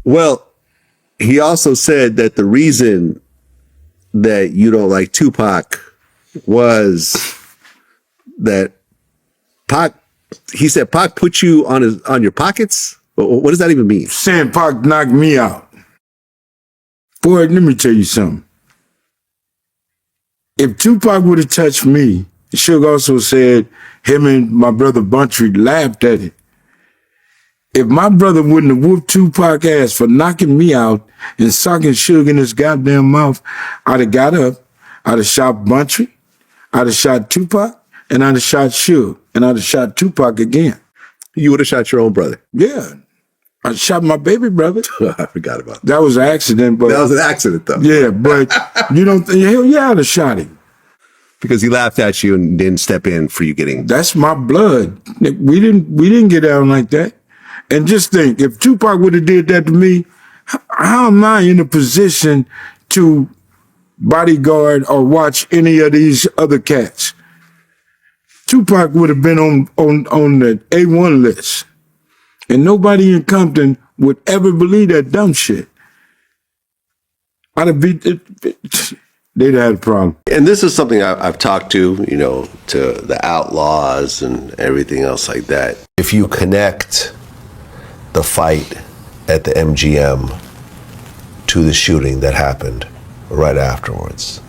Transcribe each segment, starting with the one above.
Well, he also said that the reason that you don't like Tupac was that Pac. He said Pac put you on your pockets. What does that even mean? Saying Pac knocked me out. Boy, let me tell you something. If Tupac would have touched me, Suge also said him and my brother Buntry laughed at it. If my brother wouldn't have whooped Tupac ass for knocking me out and sucking Suge in his goddamn mouth, I'd have got up, I'd have shot Buntry, I'd have shot Tupac, and I'd have shot Suge, and I'd have shot Tupac again. You would have shot your own brother. Yeah. I shot my baby brother. I forgot about that. That was an accident, but that was an accident, though. Yeah, but you don't think, hell yeah, I'd have shot him. Because he laughed at you and didn't step in for you getting. That's my blood. We didn't get down like that. And just think, if Tupac would have did that to me, how am I in a position to bodyguard or watch any of these other cats? Tupac would have been on the A1 list. And nobody in Compton would ever believe that dumb shit. I'd have beat it. They'd have had a problem. And this is something I've talked to the Outlaws and everything else like that. If you connect the fight at the MGM to the shooting that happened right afterwards,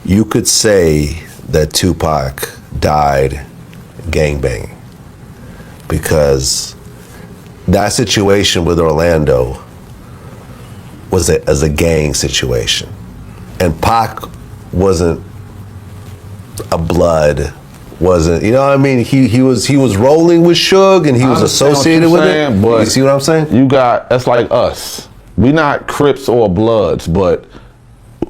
you could say that Tupac died gangbanging, because that situation with Orlando was as a gang situation. And Pac wasn't a blood, wasn't, you know what I mean? He was rolling with Suge and he was associated with it. But you see what I'm saying? That's like us. We not Crips or Bloods, but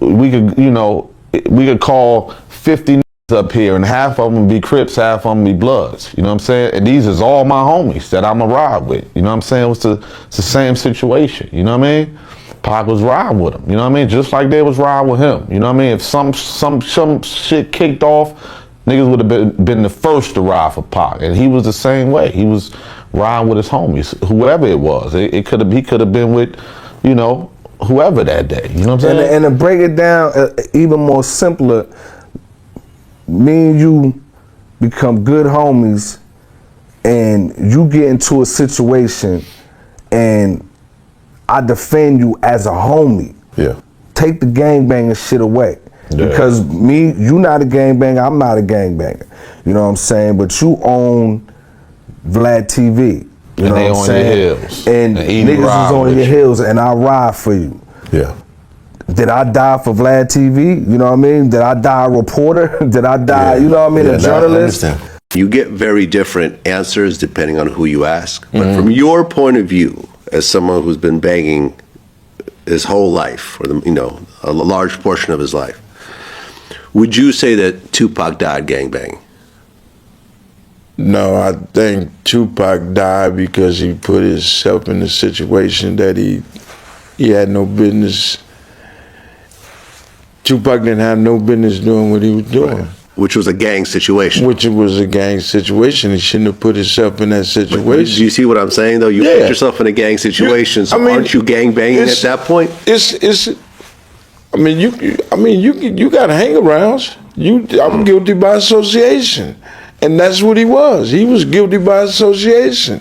we could call 50 up here and half of them be Crips, half of them be Bloods. You know what I'm saying? And these is all my homies that I'm a ride with. You know what I'm saying? It's the same situation. You know what I mean? Pac was riding with him. You know what I mean? Just like they was riding with him. You know what I mean? If some shit kicked off, niggas would have been the first to ride for Pac. And he was the same way. He was riding with his homies, whoever it was. He could have been with, whoever that day. You know what I'm saying? And to break it down even more simpler, me and you become good homies, and you get into a situation and I defend you as a homie. Yeah. Take the gangbanging shit away. Yeah. Because you not a gangbanger, I'm not a gangbanger. You know what I'm saying? But you own Vlad TV. You know what I'm saying? Your heels. And niggas is on your heels, and I ride for you. Yeah. Did I die for Vlad TV? You know what I mean? Did I die a reporter? Did I die, you know what I mean, a journalist? You get very different answers depending on who you ask. But from your point of view, as someone who's been banging his whole life, or a large portion of his life, would you say that Tupac died gangbanging? No, I think Tupac died because he put himself in a situation that he had no business. Tupac didn't have no business doing what he was doing. Right. Which was a gang situation. Which was a gang situation. He shouldn't have put himself in that situation. Do you see what I'm saying, though? You put yourself in a gang situation, so aren't you gang banging at that point? You got hang-arounds. I'm guilty by association. And that's what he was. He was guilty by association.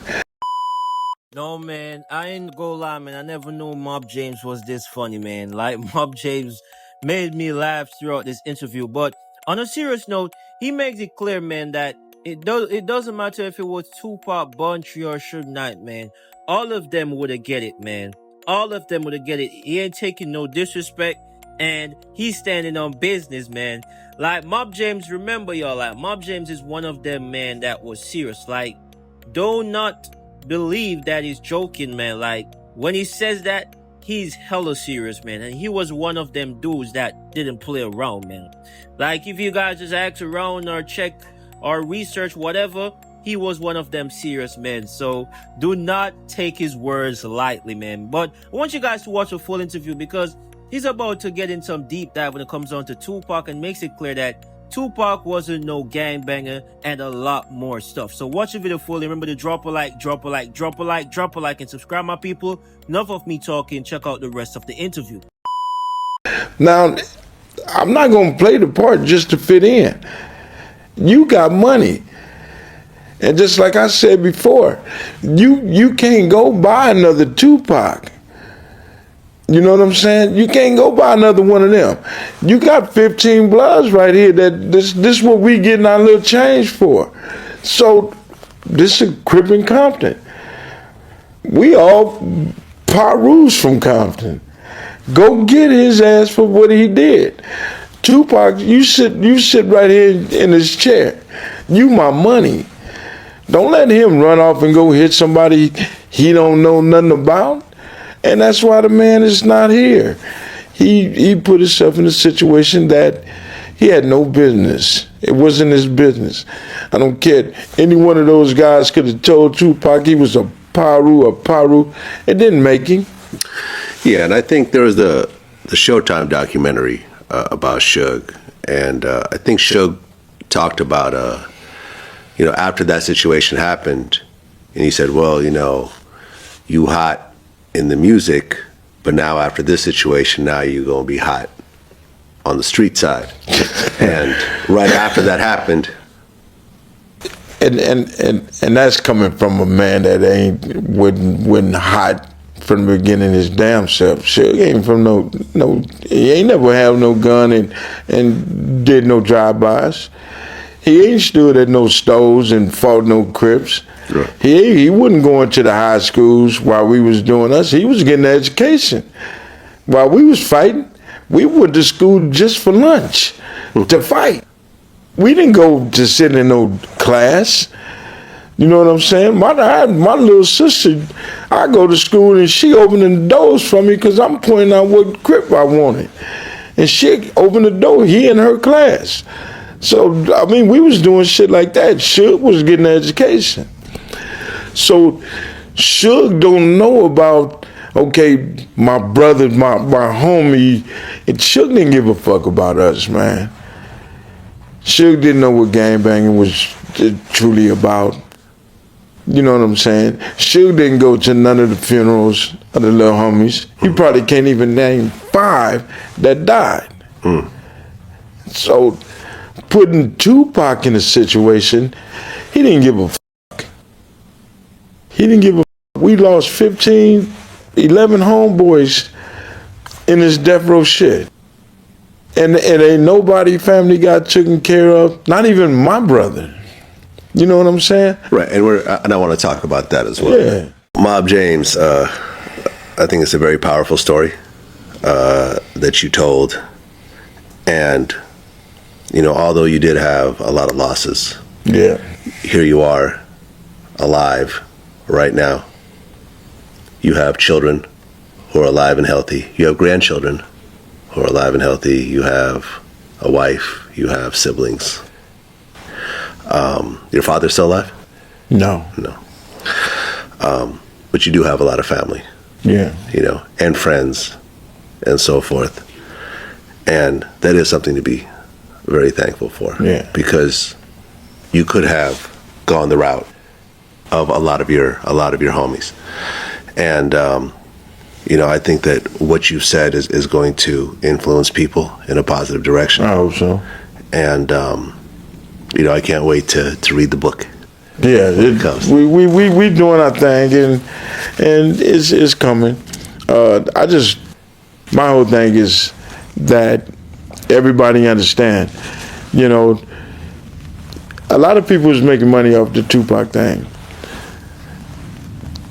No, man, I ain't gonna lie, man. I never knew Mob James was this funny, man. Like, Mob James made me laugh throughout this interview. But on a serious note, he makes it clear, man, that it doesn't matter if it was Tupac, Buntry, or Suge Knight, man. All of them would have get it, man. All of them would have get it. He ain't taking no disrespect, and he's standing on business, man. Like, Mob James, remember, y'all, like, Mob James is one of them, man, that was serious. Like, do not believe that he's joking, man. Like, when he says that, he's hella serious, man. And he was one of them dudes that didn't play around, man. Like, if you guys just ask around or check or research whatever, he was one of them serious men. So do not take his words lightly, man. But I want you guys to watch a full interview, because he's about to get in some deep dive when it comes down to Tupac, and makes it clear that Tupac wasn't no gangbanger, and a lot more stuff. So watch the video fully. Remember to drop a like, drop a like, drop a like, drop a like, and subscribe, my people. Enough of me talking. Check out the rest of the interview. Now, I'm not going to play the part just to fit in. You got money. And just like I said before, you can't go buy another Tupac. You know what I'm saying? You can't go buy another one of them. You got 15 Bloods right here that this what we getting our little change for. So this is Crip and Compton. We all Parus from Compton. Go get his ass for what he did. Tupac, you sit right here in his chair. You my money. Don't let him run off and go hit somebody he don't know nothing about. And that's why the man is not here. He put himself in a situation that he had no business. It wasn't his business. I don't care. Any one of those guys could have told Tupac he was a Paru. It didn't make him. Yeah, and I think there was the Showtime documentary about Suge, and I think Suge talked about after that situation happened, and he said, well, you hot in the music, but now after this situation, now you're gonna be hot on the street side. And right after that happened, and that's coming from a man that wasn't hot from the beginning of his damn self. Suge ain't from no he ain't never have no gun and did no drive-bys. He ain't stood at no stores and fought no Crips. Right. He wasn't going to the high schools while we was doing us. He was getting an education. While we was fighting, we went to school just for lunch to fight. We didn't go to sit in no class. You know what I'm saying? My little sister, I go to school and she opening the doors for me because I'm pointing out what Crip I wanted. And she opened the door, he in her class. So, I mean, we was doing shit like that. Suge was getting an education. So, Suge don't know about, okay, my brother, my homie, and Suge didn't give a fuck about us, man. Suge didn't know what gangbanging was truly about. You know what I'm saying? Suge didn't go to none of the funerals of the little homies. He probably can't even name 5 that died. So, putting Tupac in a situation, he didn't give a fuck. He didn't give a fuck. We lost 11 homeboys in this death row shit. And ain't nobody family got taken care of, not even my brother. You know what I'm saying? Right, and I want to talk about that as well. Yeah. Mob James, I think it's a very powerful story that you told. And although you did have a lot of losses, yeah, here you are, alive, right now. You have children who are alive and healthy. You have grandchildren who are alive and healthy. You have a wife. You have siblings. Your father's still alive? No. But you do have a lot of family. Yeah. And friends and so forth. And that is something to be very thankful for. Yeah. Because you could have gone the route of a lot of your homies. And I think that what you've said is going to influence people in a positive direction. I hope so. And I can't wait to read the book. Yeah, we doing our thing and it's coming. My whole thing is that everybody understand. A lot of people was making money off the Tupac thing.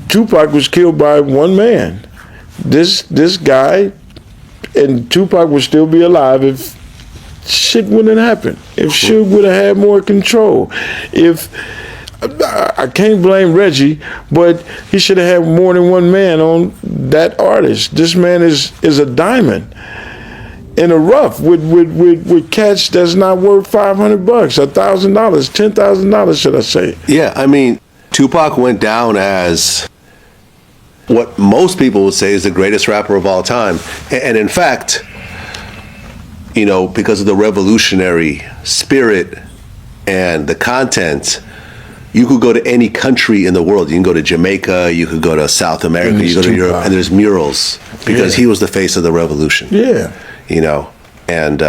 Tupac was killed by one man. This guy, and Tupac would still be alive if shit wouldn't happen. If Suge would have had more control. If I can't blame Reggie, but he should have had more than one man on that artist. This man is a diamond in a rough with cats that's not worth $500, $1,000, $10,000, should I say? Yeah, I mean, Tupac went down as what most people would say is the greatest rapper of all time. And in fact, because of the revolutionary spirit and the content, you could go to any country in the world. You can go to Jamaica, you could go to South America, you go to Europe, and there's murals because he was the face of the revolution. Yeah. And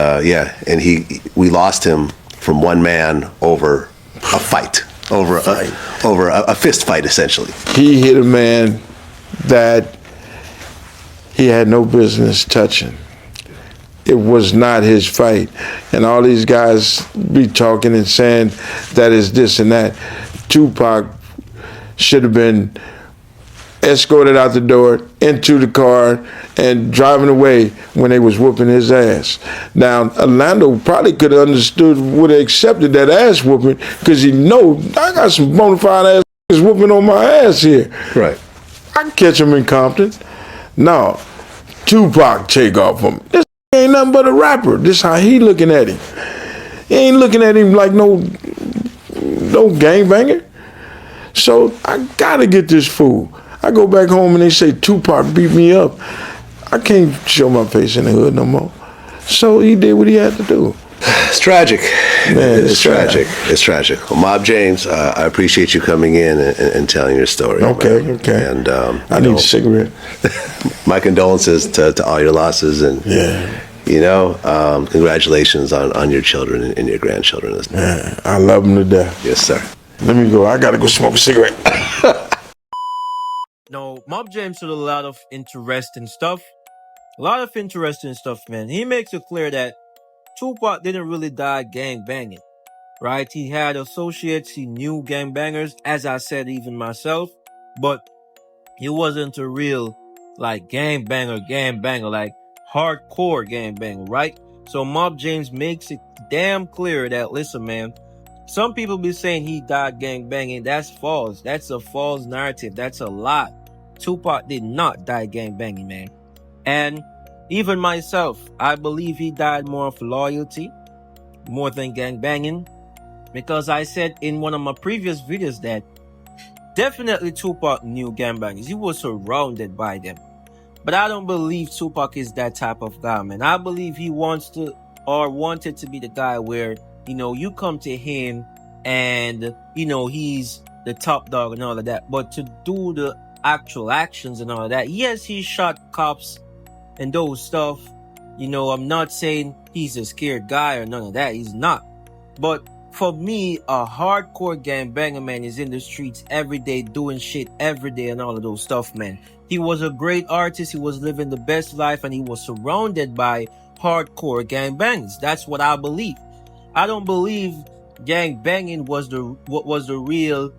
we lost him from one man over a fight, over a fist fight, essentially. He hit a man that he had no business touching. It was not his fight. And all these guys be talking and saying that is this and that. Tupac should have been escorted out the door, into the car, and driving away when they was whooping his ass. Now, Orlando probably could have understood, would have accepted that ass whooping, because he know I got some bona fide ass whooping on my ass here. Right. I can catch him in Compton. No, Tupac take off him. This ain't nothing but a rapper. This how he looking at him. He ain't looking at him like no gangbanger. So I gotta get this fool. I go back home and they say Tupac beat me up. I can't show my face in the hood no more. So he did what he had to do. It's tragic. Man, it's tragic. It's tragic. Well, Mob James, I appreciate you coming in and telling your story. Okay, man. okay. And I need a cigarette. My condolences to all your losses, and congratulations on your children and your grandchildren. Man, I love them to death. Yes, sir. Let me go. I gotta go smoke a cigarette. No, Mob James did a lot of interesting stuff. Man. He makes it clear that Tupac didn't really die gang banging, right? He had associates, he knew gang bangers, as I said, even myself, but he wasn't a real, gang banger, like hardcore gang banger, right? So Mob James makes it damn clear that, listen, man, some people be saying he died gang banging. That's false. That's a false narrative. That's a lie. Tupac did not die gang banging, man. And even myself, I believe he died more of loyalty, more than gang banging, because I said in one of my previous videos that definitely Tupac knew gang bangers. He was surrounded by them. But I don't believe Tupac is that type of guy, man. I believe he wanted to be the guy where, you come to him and, he's the top dog and all of that. But to do the actual actions and all of that, yes, he shot cops and those stuff. I'm not saying he's a scared guy or none of that. He's not. But for me, a hardcore gangbanger, man, is in the streets every day, doing shit every day and all of those stuff, man. He was a great artist. He was living the best life, and he was surrounded by hardcore gangbangers. That's what I believe. I don't believe gangbanging was the real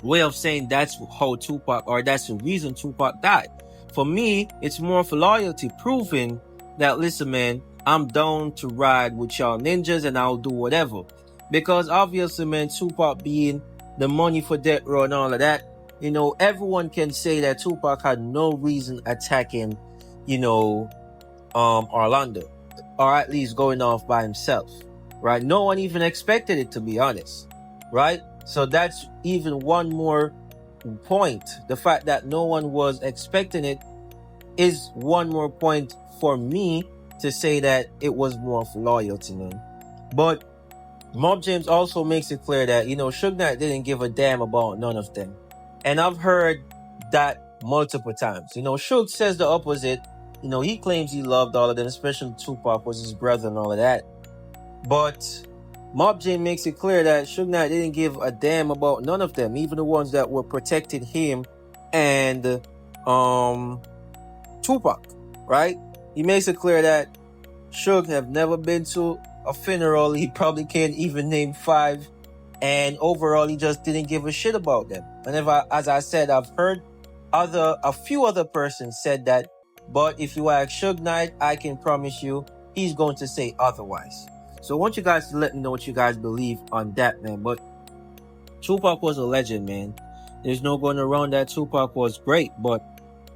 way of saying that's how Tupac, or that's the reason Tupac died. For me, it's more for loyalty, proving that, listen, man, I'm down to ride with y'all ninjas and I'll do whatever. Because obviously, man, Tupac being the money for death row and all of that, everyone can say that Tupac had no reason attacking, Orlando, or at least going off by himself, right? No one even expected it, to be honest, right? So that's even one more point. The fact that no one was expecting it is one more point for me to say that it was more of loyalty, man. But Mob James also makes it clear that, Suge Knight didn't give a damn about none of them. And I've heard that multiple times. Suge says the opposite. He claims he loved all of them, especially Tupac was his brother and all of that. But Mob James makes it clear that Suge Knight didn't give a damn about none of them, even the ones that were protecting him and Tupac, right? He makes it clear that Suge have never been to a funeral. He probably can't even name 5. And overall, he just didn't give a shit about them. Whenever, as I said, I've heard a few other persons said that, but if you ask Suge Knight, I can promise you he's going to say otherwise. So I want you guys to let me know what you guys believe on that, man. But Tupac was a legend, man. There's no going around that. Tupac was great, but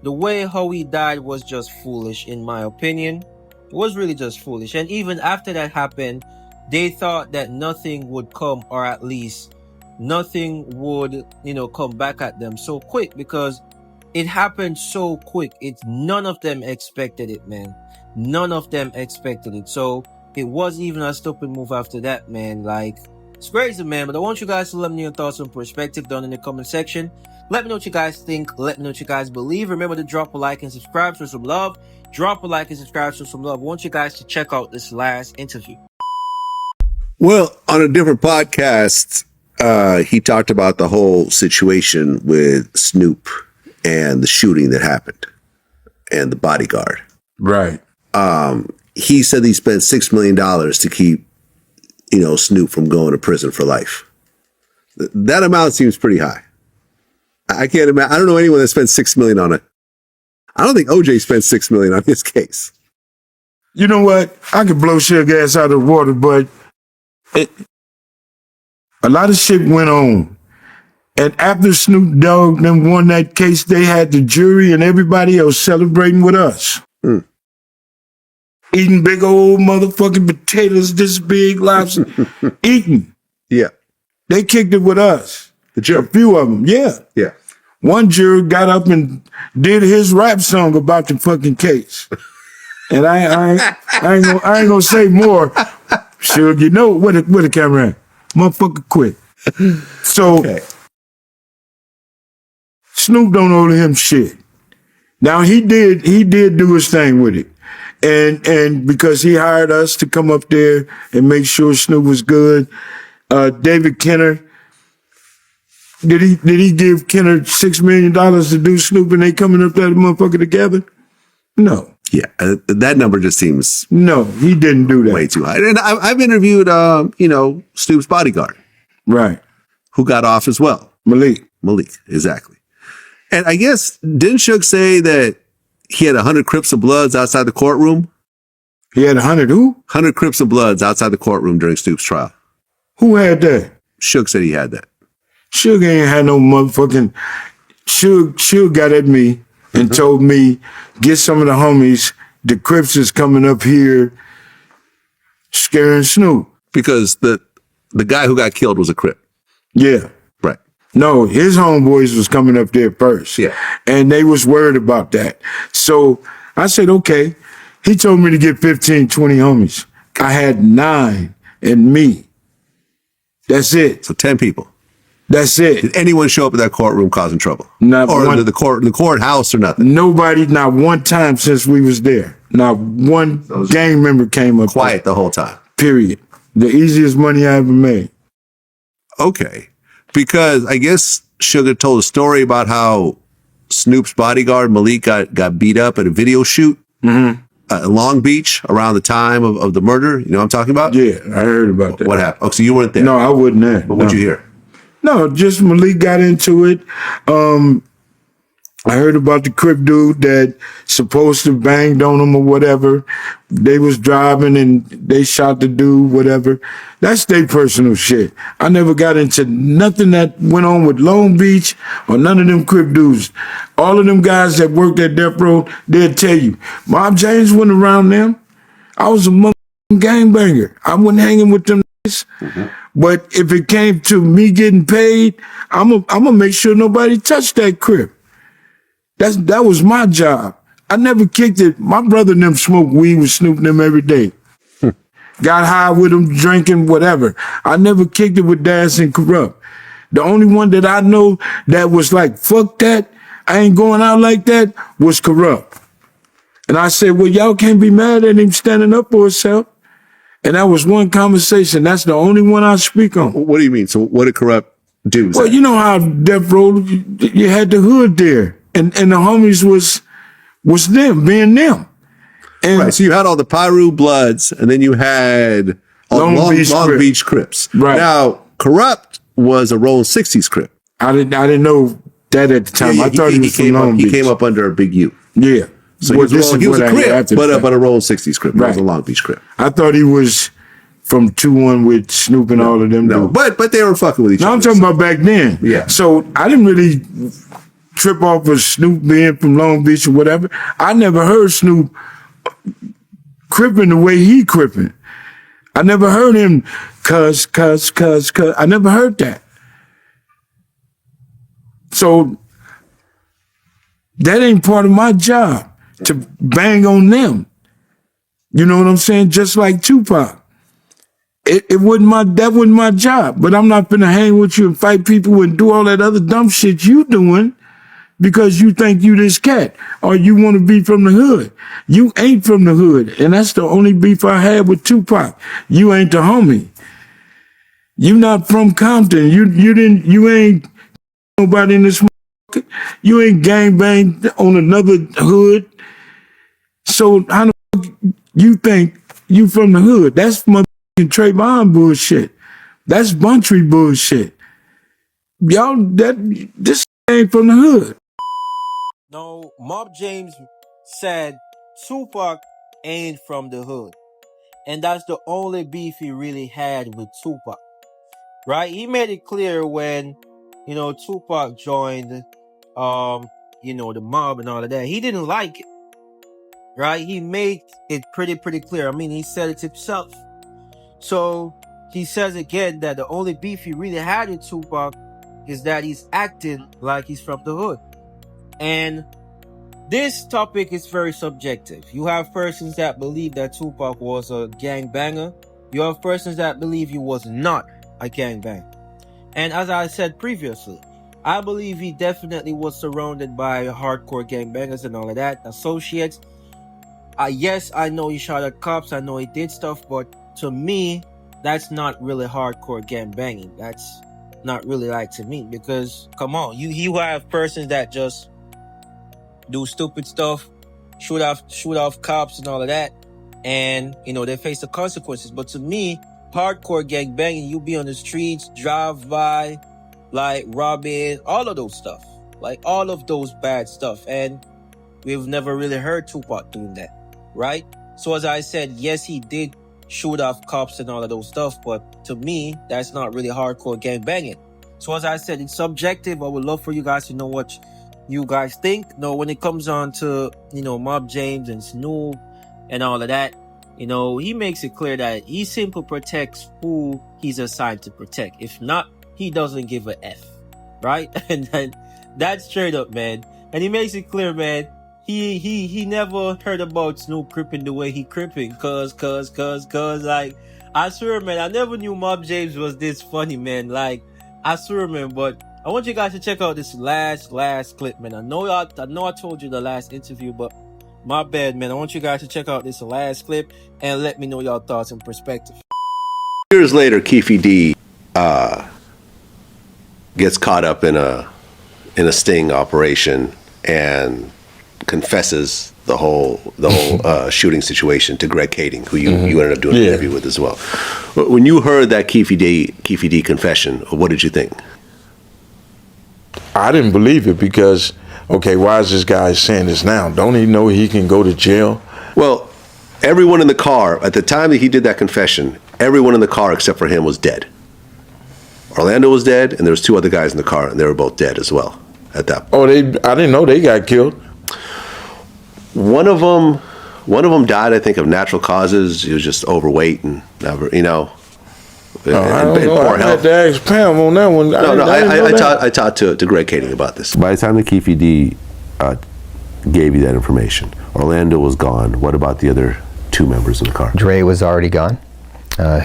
the way how he died was just foolish, in my opinion. It was really just foolish. And even after that happened, they thought that nothing would come, or at least nothing would, come back at them so quick, because it happened so quick. None of them expected it, man. None of them expected it. So it wasn't even a stupid move after that, man. Like, it's crazy, man. But I want you guys to let me know your thoughts and perspective down in the comment section. Let me know what you guys think. Let me know what you guys believe. Remember to drop a like and subscribe for some love. Drop a like and subscribe for some love. I want you guys to check out this last interview. Well, on a different podcast, he talked about the whole situation with Snoop and the shooting that happened and the bodyguard. Right. He said he spent $6 million to keep, Snoop from going to prison for life. That amount seems pretty high. I can't imagine. I don't know anyone that spent $6 million on it. I don't think OJ spent $6 million on his case. You know what? I could blow shit gas out of the water, but a lot of shit went on. And after Snoop Dogg them won that case, they had the jury and everybody else celebrating with us. Eating big old motherfucking potatoes, this big lobster. Eating. Yeah. They kicked it with us. The jury. A few of them, yeah. Yeah. One juror got up and did his rap song about the fucking case. And I ain't gonna say more. Suge, you know where the camera at? Motherfucker quit. So Okay. Snoop don't owe him shit. Now he did do his thing with it. And because he hired us to come up there and make sure Snoop was good. David Kenner, did he give Kenner $6 million to do Snoop and they coming up that motherfucker together? No. Yeah. That number just seems No, he didn't do that. way too high. And I've interviewed, Snoop's bodyguard, Right. who got off as well. Malik. Exactly. And I guess, didn't Suge say that he had 100 Crips and Bloods outside the courtroom? He had 100 who? 100 Crips and Bloods outside the courtroom during Snoop's trial. Who had that? Suge said he had that. Suge ain't had no motherfucking... Suge got at me and told me, get some of the homies, the Crips is coming up here scaring Snoop. Because the guy who got killed was a Crip. Yeah. Right. No, his homeboys was coming up there first. Yeah. And they was worried about that. So I said, okay. He told me to get 15, 20 homies. I had 9 and me. That's it. So 10 people. That's it. Did anyone show up in that courtroom causing trouble? Not or one. the courthouse or nothing? Nobody, not one time since we was there. Not one gang member came up. Quiet the whole time. Period. The easiest money I ever made. Okay. Because I guess Sugar told a story about how Snoop's bodyguard, Malik, got beat up at a video shoot in Long Beach around the time of the murder. You know what I'm talking about? Yeah, I heard about that. What happened? Oh, so you weren't there? No, I wasn't there. But what'd you hear? No, just Malik got into it. I heard about the Crip dude that supposed to banged on him or whatever. They was driving and they shot the dude, whatever. That's their personal shit. I never got into nothing that went on with Long Beach or none of them Crip dudes. All of them guys that worked at Death Row, they'll tell you, Mob James wasn't around them. I was a motherfucking gangbanger. I wasn't hanging with them. But if it came to me getting paid, I'm gonna make sure nobody touched that Crip. That was my job. I never kicked it. My brother and them smoked weed with Snoop and them every day. Got high with them, drinking, whatever. I never kicked it with Das and Corrupt. The only one that I know that was like, fuck that, I ain't going out like that, was Corrupt. And I said, well, y'all can't be mad at him standing up for himself. And that was one conversation. That's the only one I speak on. What do you mean? So what did Corrupt do? Well, you know how Death Row, you had the hood there. And the homies was them, being them. And right. So you had all the Piru Bloods, and then you had all Long Beach Crips. Right. Now, Corrupt was a Roll 60s Crip. I didn't know that at the time. I thought he was from Long Beach. He came up under a Big U. Yeah. So he was a Crip, but a Roll 60s Crip. Right. He was a Long Beach Crip. I thought he was from 2-1 with Snoop and all of them. No, but they were fucking with each other. No, I'm talking about back then. Yeah. So I didn't really trip off of Snoop being from Long Beach or whatever. I never heard Snoop cripping the way he cripping. I never heard him cuss. I never heard that. So that ain't part of my job, to bang on them. You know what I'm saying? Just like Tupac. That wasn't my job. But I'm not finna hang with you and fight people and do all that other dumb shit you doing because you think you this cat or you want to be from the hood. You ain't from the hood. And that's the only beef I had with Tupac. You ain't the homie. You not from Compton. You ain't nobody in this market. You ain't gangbanged on another hood. So how the fuck you think you from the hood? That's motherfucking Trayvon bullshit. That's Buntry bullshit. Y'all, this ain't from the hood. No, Mob James said Tupac ain't from the hood. And that's the only beef he really had with Tupac. Right? He made it clear when, Tupac joined, the mob and all of that. He didn't like it. Right? He made it pretty clear. I mean, he said it himself. So he says again that the only beef he really had with Tupac is that he's acting like he's from the hood. And this topic is very subjective. You have persons that believe that Tupac was a gangbanger. You have persons that believe he was not a gangbanger. And as I said previously, I believe he definitely was surrounded by hardcore gangbangers and all of that, associates. Yes, I know he shot at cops. I know he did stuff, but to me, that's not really hardcore gangbanging. That's not really like to me because, come on, you have persons that just do stupid stuff, shoot off cops and all of that, and they face the consequences. But to me, hardcore gangbanging, you be on the streets, drive by, like robbing, all of those stuff, like all of those bad stuff, and we've never really heard Tupac doing that, right? So as I said, yes, he did shoot off cops and all of those stuff, but to me, that's not really hardcore gangbanging. So as I said, it's subjective. I would love for you guys to know what you guys think. When it comes on to, Mob James and Snoop and all of that, he makes it clear that he simply protects who he's assigned to protect. If not, he doesn't give a F, right? And that's straight up, man. And he makes it clear, man, he never heard about Snoop cripping the way he cripping, cause, like, I swear, man, I never knew Mob James was this funny, man. Like, I swear, man, but I want you guys to check out this last clip, man. I know I told you the last interview, but my bad, man. I want you guys to check out this last clip and let me know your thoughts and perspective. Years later, Keefe D gets caught up in a sting operation and confesses the whole shooting situation to Greg Kading, who you ended up doing an interview with as well. When you heard that Keefe D confession, what did you think? I didn't believe it because, okay, why is this guy saying this now? Don't he know he can go to jail? Well, everyone in the car, at the time that he did that confession, everyone in the car except for him was dead. Orlando was dead, and there was two other guys in the car, and they were both dead as well at that point. Oh, I didn't know they got killed. One of them died, I think, of natural causes. He was just overweight and never, I don't know. I had to ask Pam on that one. I talked to Greg Kading about this. By the time the Keefe D gave you that information, Orlando was gone. What about the other two members of the car? Dre was already gone.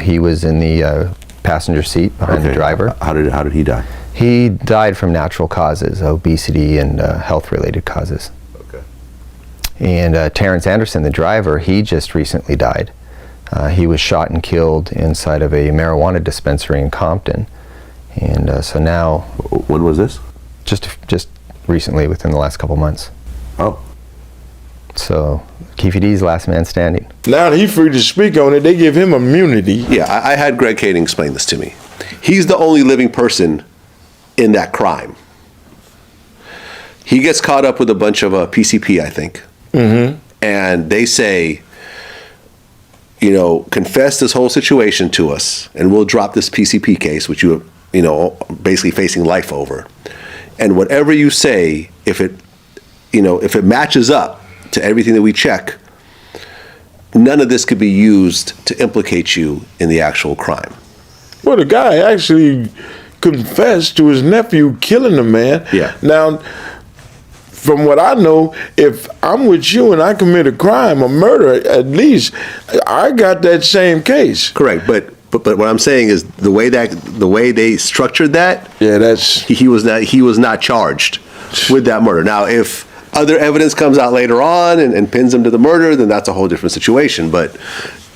He was in the passenger seat behind the driver. How did he die? He died from natural causes, obesity and health-related causes. Okay. And Terrence Anderson, the driver, he just recently died. He was shot and killed inside of a marijuana dispensary in Compton. And so now... When was this? Just recently, within the last couple months. Oh. So, Keefe D's last man standing. Now that he's free to speak on it, they give him immunity. Yeah, I had Greg Kading explain this to me. He's the only living person in that crime. He gets caught up with a bunch of PCP, I think. Mm-hmm. And they say, confess this whole situation to us, and we'll drop this PCP case, which you basically facing life over. And whatever you say, if it matches up to everything that we check, none of this could be used to implicate you in the actual crime. Well, the guy actually confessed to his nephew killing the man. Yeah. Now, from what I know, if I'm with you and I commit a crime, a murder, at least I got that same case. Correct, but what I'm saying is the way they structured that. Yeah, that's he was not charged with that murder. Now, if other evidence comes out later on and pins him to the murder, then that's a whole different situation. But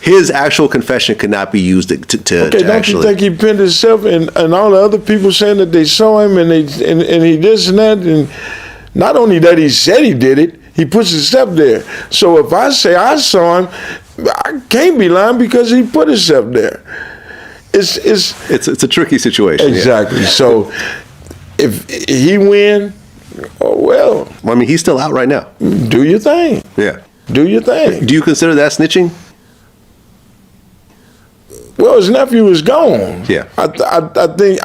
his actual confession could not be used to okay. Don't actually. You think he pinned himself and all the other people saying that they saw him and he this and that, and not only that he said he did it, he puts himself there. So if I say I saw him, I can't be lying because he put himself there. It's a tricky situation. Exactly. Yeah. So if he win, oh well. I mean, he's still out right now. Do your thing. Yeah. Do your thing. Do you consider that snitching? Well, his nephew is gone. Yeah. I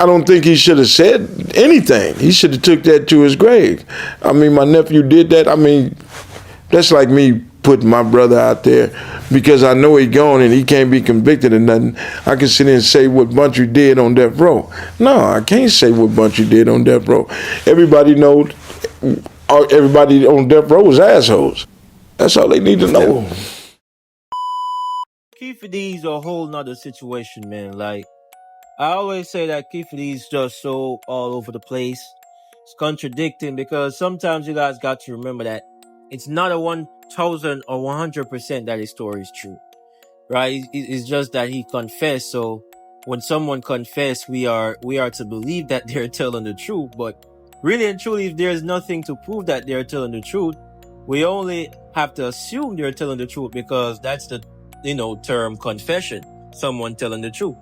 don't think he should have said anything. He should have took that to his grave. I mean, my nephew did that. I mean, that's like me putting my brother out there because I know he gone and he can't be convicted of nothing. I can sit there and say what Buntry did on death row. No, I can't say what Buntry did on death row. Everybody knows. Everybody on death row is assholes. That's all they need to know. Yeah. Keefe D's a whole nother situation, man. Like, I always say that Keefe D's just so all over the place. It's contradicting because sometimes you guys got to remember that it's not a 1,000 or 100% that his story is true, right? It's just that he confessed. So when someone confesses, we are to believe that they're telling the truth. But really and truly, if there's nothing to prove that they're telling the truth, we only have to assume they're telling the truth because that's the term confession, someone telling the truth,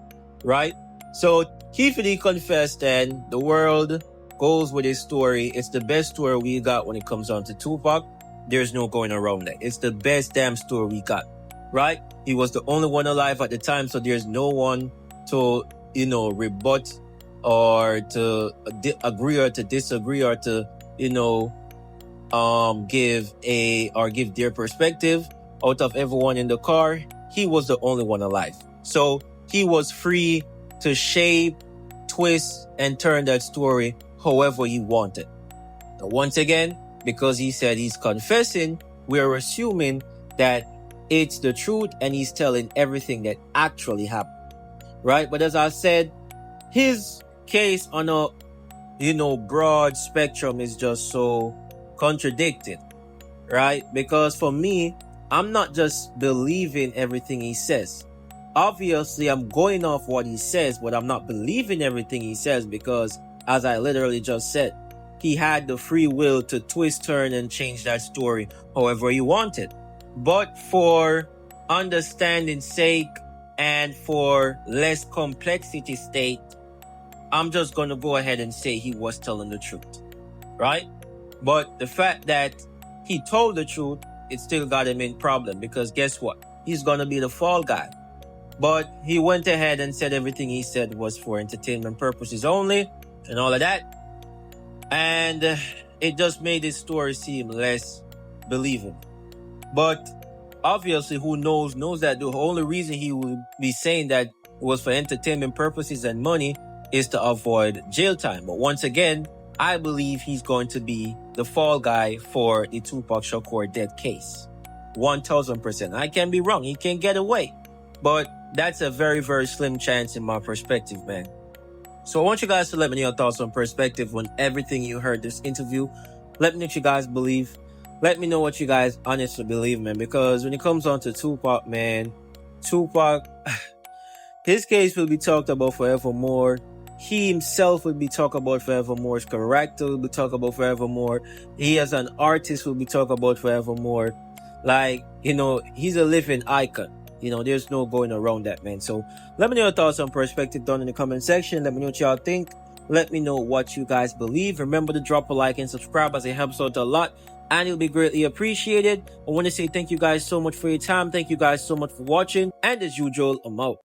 right? So Keefe D confessed and the world goes with his story. It's the best story we got when it comes down to Tupac. There's no going around that. It's the best damn story we got, right? He was the only one alive at the time, so there's no one to, rebut or to agree or to disagree or to, give their perspective. Out of everyone in the car, he was the only one alive. So he was free to shape, twist, and turn that story however he wanted. Now, once again, because he said he's confessing, we're assuming that it's the truth and he's telling everything that actually happened, right? But as I said, his case on a, broad spectrum is just so contradicting, right? Because for me, I'm not just believing everything he says. Obviously, I'm going off what he says, but I'm not believing everything he says because, as I literally just said, he had the free will to twist, turn, and change that story however he wanted. But for understanding's sake and for less complexity sake, I'm just going to go ahead and say he was telling the truth, right? But the fact that he told the truth, it still got him in problem because guess what? He's going to be the fall guy. But he went ahead and said everything he said was for entertainment purposes only and all of that. And it just made his story seem less believable. But obviously, who knows that the only reason he would be saying that it was for entertainment purposes and money is to avoid jail time. But once again, I believe he's going to be the fall guy for the Tupac Shakur death case. 1,000%. I can be wrong. He can get away. But that's a very, very slim chance in my perspective, man. So I want you guys to let me know your thoughts on perspective on everything you heard this interview. Let me know what you guys believe. Let me know what you guys honestly believe, man. Because when it comes on to Tupac, man, Tupac, his case will be talked about forevermore. He himself will be talked about forevermore. His character will be talked about forevermore. He as an artist will be talked about forevermore. Like, he's a living icon. There's no going around that, man. So let me know your thoughts on perspective down in the comment section. Let me know what y'all think. Let me know what you guys believe. Remember to drop a like and subscribe as it helps out a lot. And it'll be greatly appreciated. I want to say thank you guys so much for your time. Thank you guys so much for watching. And as usual, I'm out.